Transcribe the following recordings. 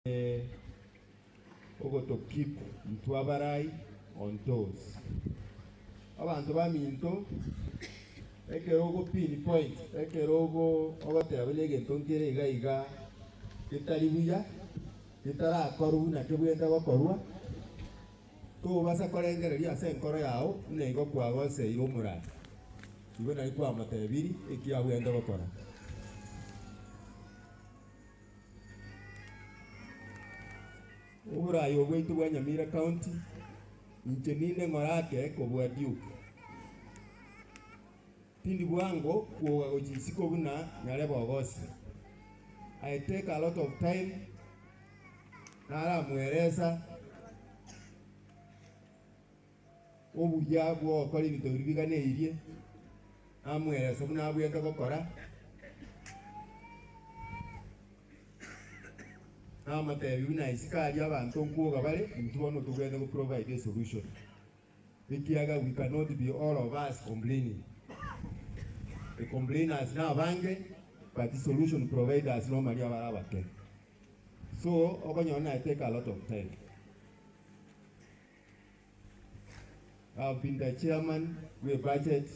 to keep Mtwabarai on toes. Abantu baminto ekerogo pinpoint ekerogo ogoteabelege ntongere iga kitaribuya kitarakoru na kibwenda gokorwa to basa korengereria ase nkoro yao nego kwagose iro murara ibo nari kwa matebiri ekiabwenda gokora Uburayi obwaitu bwa Nyamira County nche ngorake kobwa Duke tindi bwango kwa ojisiko buna Nyaribo'S. I take a lot of time nara mwereza obuya bwo kora ibintu bibiganeirie amwereza buna abwenda gokora amatebi buna isikali abantu nkuga bale ntubono tugenda go provide a solution bikiaga we cannot be all of us complaining. The complainers now bange but the solution providers normally are abake. So I take a lot of time. I've been the chairman with budget.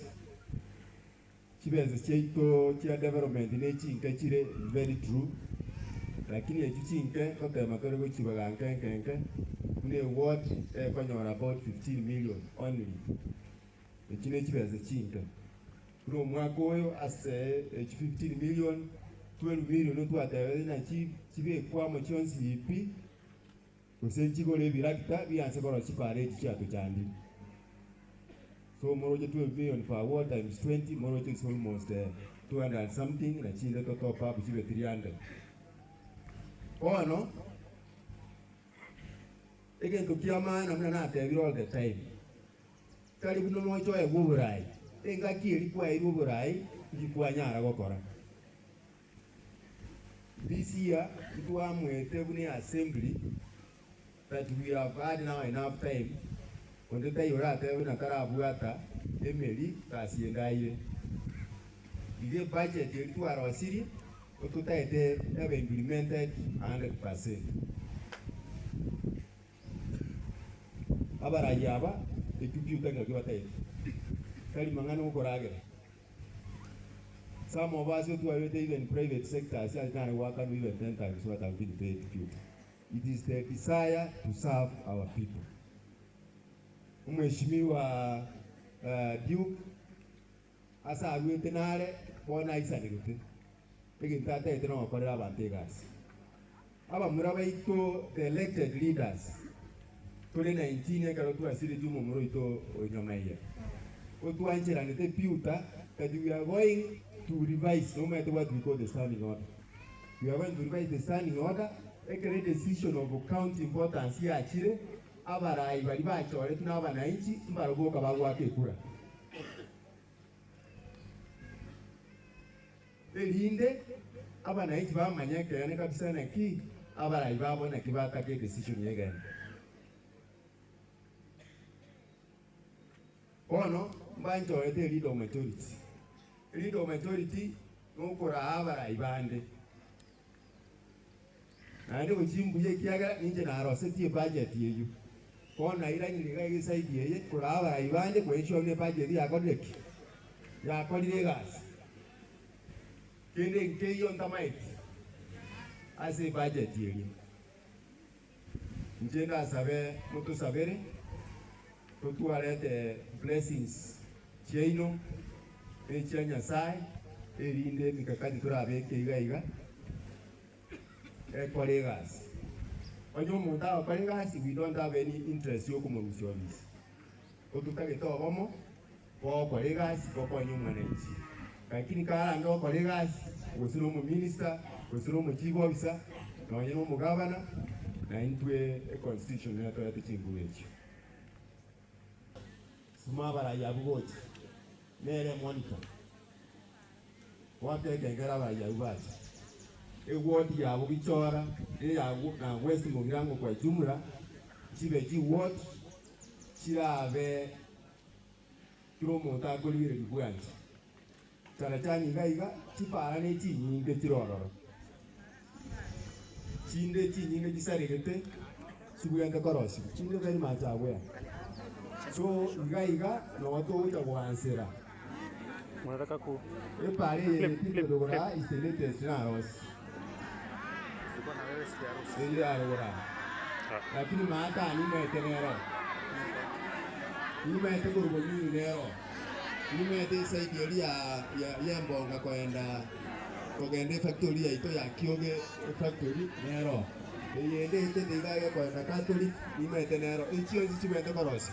Chibenze cheito chia development in very true. Lakini echinke kote makere go chibaganke kenke. Kune what about 15 million only. Chibenze chinke. From Mwakoyo as 15 million, 12 million to na chibe kwa mochonsi ipi. Kusenchigo le birakita bi ansegoro chipare chiato chandi. So moroje 12 million per award times 20, moroje is almost 200 something na chinde to top up chibe 300. Oh no. Again to kiama na mna all the time. Karibu no mocho e guburai. Enga kiri kwa Nyaribo'S ilikuwa nyara gokora. This year it was mwete assembly that we have had now enough time. Ondeta yorata na karabuata emeli kasiendaire. Ile budget ilikuwa arosiri otutaite have implemented 100%. Abarayaba ekipiuta ngakibataite. Some of us who are even private sectors are working even 10 times what I've been paid. It is the desire to serve our people. Mheshimiwa Duke asa agwetenare bona isanirute. Egintata eteno okorera abantegas. Aba murabaito the elected leaders. 2019 ekaro tu asiri tu mumuro ito onyamaiya. That we are going to revise no matter what we call the standing order. We are going to revise the standing order, make a decision of count importance here at Chile, Abarai, Balibacho, or Etnava Naiti, Maraboka Bagwake Kura. The Linde, Abanaiti Bamanyaka, and Kapsana Key, Abarai Babon, and Kibaka decision again. Oh no, banjo ete leader majority. Leader majority no kora abara ibande. Na ndio chimbuye kiaga nje na aroseti budget yeyu. Kona ira nyinga gisaidi yeye kora abara ibande kwa hiyo ne budget ya kodeki. Ya kodire gas. Kende nkeyo ntamaiti. Ase budget yeyu. Njenda sabe mutu sabere. To the blessings Chino Echanya Sai Erinde Mikakati Turabeke Iga colleagues. When you move our colleagues, we don't have any interest in communities. Otukage to homo for colleagues for humanity. Lakini kala ndo colleagues usino mu minister usino mu chief officer na yino mu governor na intwe a constitution na to ya tichingulechi. Sumabara ya bugoji mere monitor wate kengera ba ya ubaji ward ya Bogichora ya na West Mugirango kwa jumla chibeji ward chirabe kiromo ta kolire bigwanji tara chani gaiga chipara ne chi nyinge chirororo chinde chinyinge chisarigete sibugende korosi chinde very much aware. So iga no to uja kuansira Unataka ku epale tipodogora is the latest now ile arora lakini maata ni metenero ni mete kurbo ni nero ni mete saidi ya mbonga kwenda kogende factory ito ya kioge factory nero yende ite ndiga kwenda factory ni metenero ichio chichibende korosi.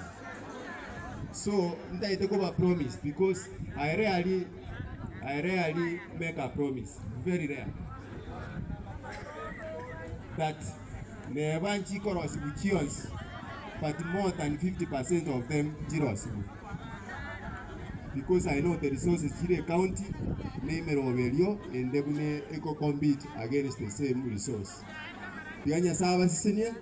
So ntaite kuba promise because I rarely make a promise, very rare. That never chikoros buchions, but more than 50% of them jiros. Because I know the resources in the county, name Rovelio, and they will compete against the same resource. Pianya Sava Senior.